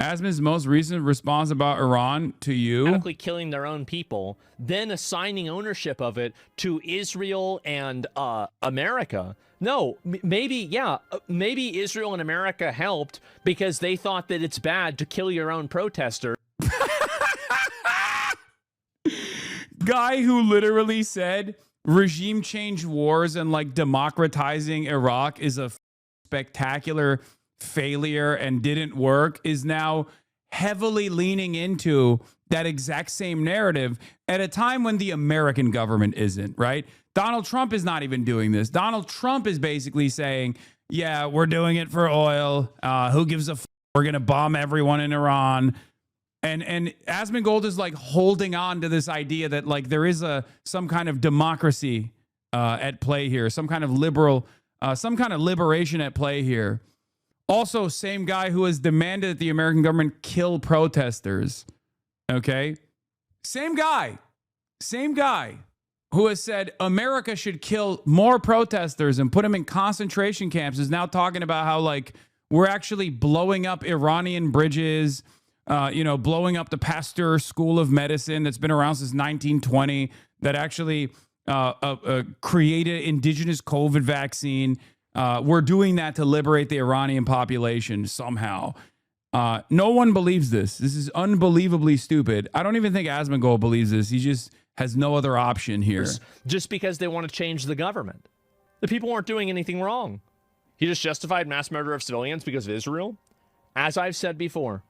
Asman's most recent response about Iran to you. Killing their own people, then assigning ownership of it to Israel and America. No, maybe Israel and America helped because they thought that it's bad to kill your own protester. Guy who literally said regime change wars and like democratizing Iraq is a spectacular failure and didn't work is now heavily leaning into that exact same narrative at a time when the American government isn't, right? Donald Trump is not even doing this. Donald Trump is basically saying, yeah, we're doing it for oil. Who gives a f? We're going to bomb everyone in Iran. And Asmongold is like holding on to this idea that like there is some kind of democracy at play here, some kind of liberation at play here. Also, same guy who has demanded that the American government kill protesters. Okay? Same guy who has said America should kill more protesters and put them in concentration camps is now talking about how like we're actually blowing up Iranian bridges, blowing up the Pasteur School of Medicine that's been around since 1920 that actually created indigenous COVID vaccine. We're doing that to liberate the Iranian population somehow. No one believes this. This is unbelievably stupid. I don't even think Asmongold believes this. He just has no other option here. Just because they want to change the government. The people weren't doing anything wrong. He just justified mass murder of civilians because of Israel. As I've said before,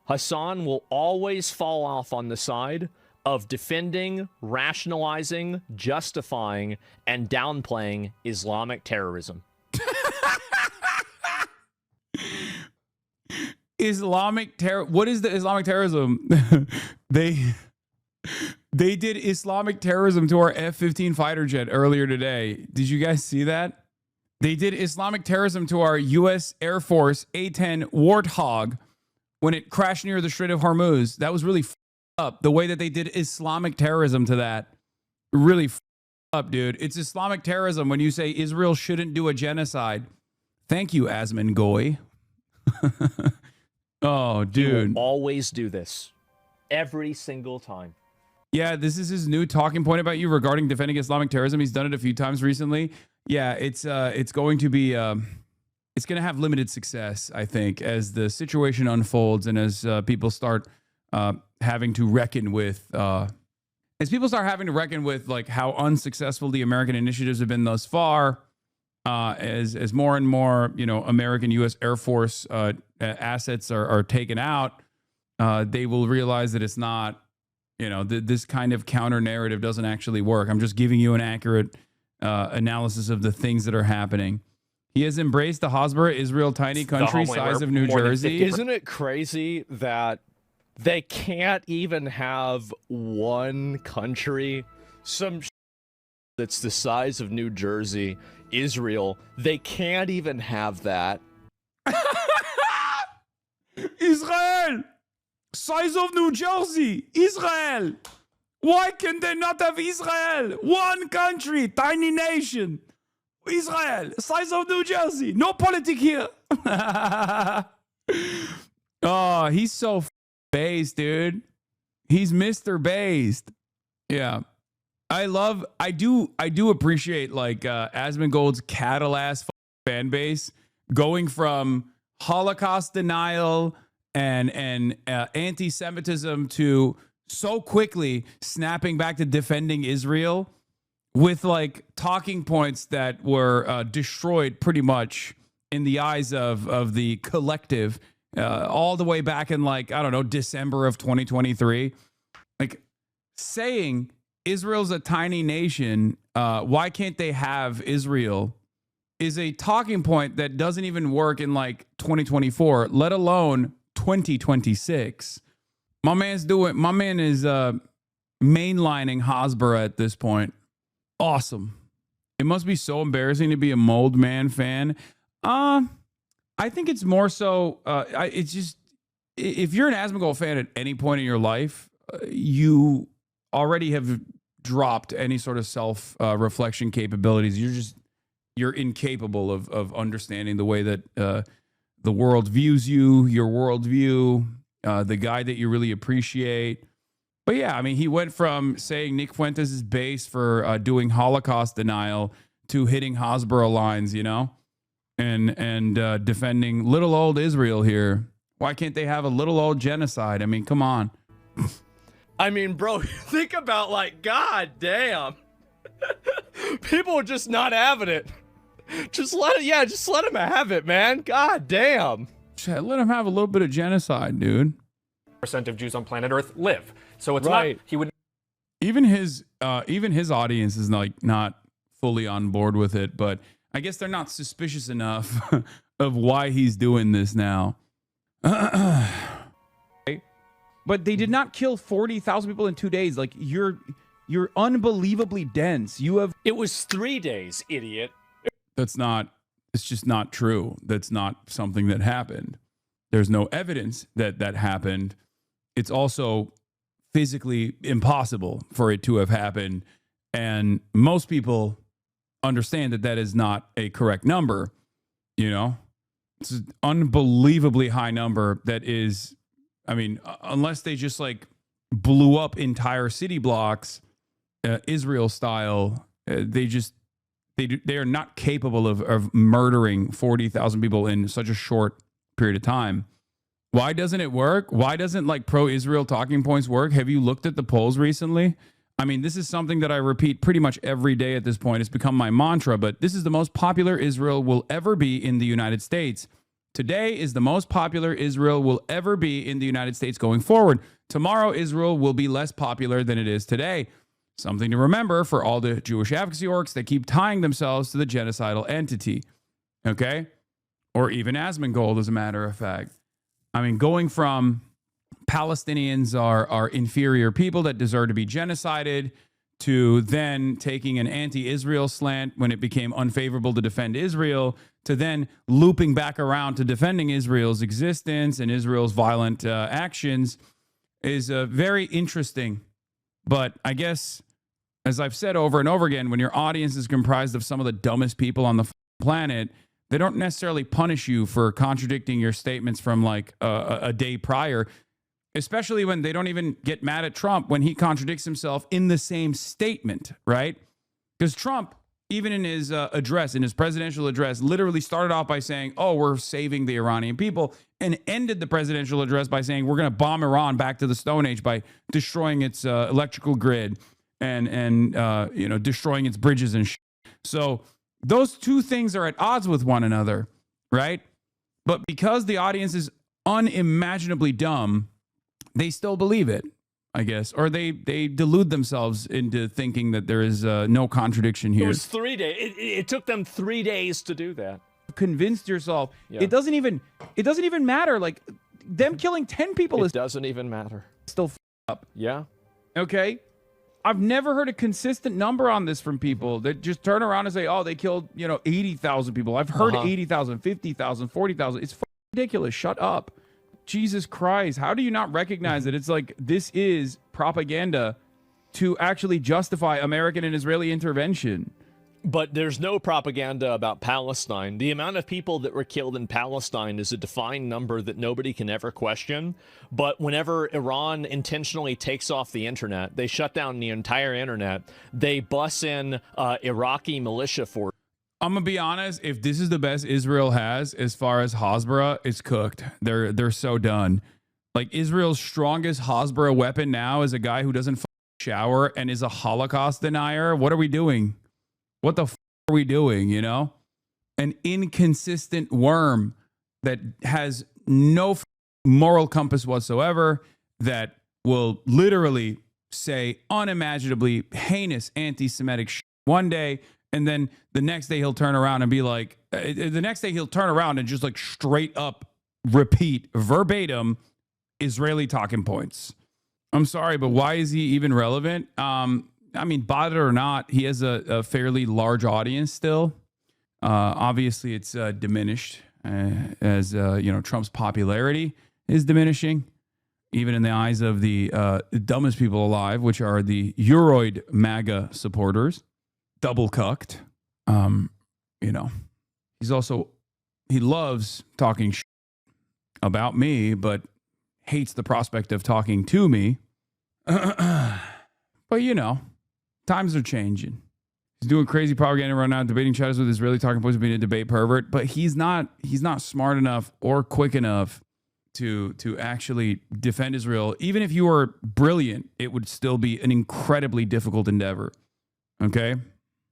Hasan will always fall off on the side of defending, rationalizing, justifying, and downplaying Islamic terrorism. Islamic terror. What is the Islamic terrorism? They did Islamic terrorism to our F-15 fighter jet earlier today. Did you guys see that? They did Islamic terrorism to our U.S. Air Force A-10 Warthog when it crashed near the Strait of Hormuz. That was really up. The way that they did Islamic terrorism to that. Really up, dude. It's Islamic terrorism when you say Israel shouldn't do a genocide. Thank you, Asmongold. Oh, dude. He will always do this. Every single time. Yeah, this is his new talking point about you regarding defending Islamic terrorism. He's done it a few times recently. Yeah, it's going to be it's going to have limited success, I think, as the situation unfolds and as people start having to reckon with like how unsuccessful the American initiatives have been thus far. As more and more, American U.S. Air Force assets are taken out, they will realize that it's not, this kind of counter narrative doesn't actually work. I'm just giving you an accurate analysis of the things that are happening. He has embraced the Hasbara, Israel, tiny country size of New Jersey. Isn't it crazy that they can't even have one country, that's the size of New Jersey, Israel, they can't even have that. Israel! Size of New Jersey! Israel! Why can they not have Israel? One country, tiny nation. Israel, size of New Jersey. No politics here. Oh, he's so based, dude. He's Mr. Based. Yeah. I do appreciate like Asmongold's cattle ass fan base going from Holocaust denial and anti-Semitism to so quickly snapping back to defending Israel with like talking points that were destroyed pretty much in the eyes of the collective all the way back in like, I don't know, December of 2023. Like saying Israel's a tiny nation, why can't they have Israel, is a talking point that doesn't even work in like 2024, let alone 2026. My man is mainlining Hasbara at this point. Awesome. It must be so embarrassing to be a Mold Man fan. I think it's more so, it's just, if you're an Asmongold fan at any point in your life, you already have dropped any sort of self-reflection capabilities. You're incapable of understanding the way that the world views you, your worldview, the guy that you really appreciate. But yeah, I mean, he went from saying Nick Fuentes is base for doing Holocaust denial to hitting Hasbro lines, you know, and defending little old Israel here. Why can't they have a little old genocide? I mean, come on. I mean, bro, think about like, god damn. People are just not having it. Just let him have it, man. God damn. Let him have a little bit of genocide, dude. Percent of Jews on planet Earth live. So it's Right. not, he would Even his audience is like not fully on board with it, but I guess they're not suspicious enough of why he's doing this now. But they did not kill 40,000 people in 2 days. Like you're unbelievably dense. It was 3 days, idiot. It's just not true. That's not something that happened. There's no evidence that happened. It's also physically impossible for it to have happened. And most people understand that is not a correct number. You know, it's an unbelievably high number that is, I mean, unless they just like blew up entire city blocks, Israel style, they are not capable of murdering 40,000 people in such a short period of time. Why doesn't it work? Why doesn't like pro-Israel talking points work? Have you looked at the polls recently? I mean, this is something that I repeat pretty much every day at this point. It's become my mantra, but this is the most popular Israel will ever be in the United States. Today is the most popular Israel will ever be in the United States going forward. Tomorrow, Israel will be less popular than it is today. Something to remember for all the Jewish advocacy orcs that keep tying themselves to the genocidal entity. Okay? Or even Asmongold, as a matter of fact. I mean, going from Palestinians are inferior people that deserve to be genocided to then taking an anti-Israel slant when it became unfavorable to defend Israel, to then looping back around to defending Israel's existence and Israel's violent actions is very interesting. But I guess, as I've said over and over again, when your audience is comprised of some of the dumbest people on the planet, they don't necessarily punish you for contradicting your statements from like a day prior, especially when they don't even get mad at Trump when he contradicts himself in the same statement, right? Because Trump, even in his address, in his presidential address, literally started off by saying, oh, we're saving the Iranian people, and ended the presidential address by saying, we're going to bomb Iran back to the Stone Age by destroying its electrical grid and destroying its bridges and shit. So those two things are at odds with one another, right? But because the audience is unimaginably dumb, they still believe it, I guess, or they delude themselves into thinking that there is no contradiction here. It was 3 days. It took them 3 days to do that. Convinced yourself. Yeah. It doesn't even matter. Like them killing 10 people It doesn't even matter. still up. Yeah. Okay. I've never heard a consistent number on this from people that just turn around and say, oh, they killed, 80,000 people. I've heard 80,000, 50,000, 40,000. It's ridiculous. Shut up. Jesus Christ. How do you not recognize that it's like this is propaganda to actually justify American and Israeli intervention? But there's no propaganda about Palestine. The amount of people that were killed in Palestine is a defined number that nobody can ever question. But whenever Iran intentionally takes off the internet, they shut down the entire internet. They bus in Iraqi militia force. I'm gonna be honest. If this is the best Israel has as far as Hasbara, it's cooked. They're so done. Like Israel's strongest Hasbara weapon now is a guy who doesn't shower and is a Holocaust denier. What are we doing? What the are we doing? An inconsistent worm that has no moral compass whatsoever, that will literally say unimaginably heinous anti-Semitic shit one day, and then the next day he'll turn around and be like, just like straight up repeat verbatim Israeli talking points. I'm sorry, but why is he even relevant? I mean, bought it or not, he has a fairly large audience still. Obviously, it's diminished as Trump's popularity is diminishing, even in the eyes of the dumbest people alive, which are the Euroid MAGA supporters. Double cucked. He loves talking about me, but hates the prospect of talking to me. But, you know, times are changing. He's doing crazy propaganda right now, debating shadows with Israeli talking points, being a debate pervert. But he's not smart enough or quick enough to actually defend Israel. Even if you were brilliant, it would still be an incredibly difficult endeavor. Okay?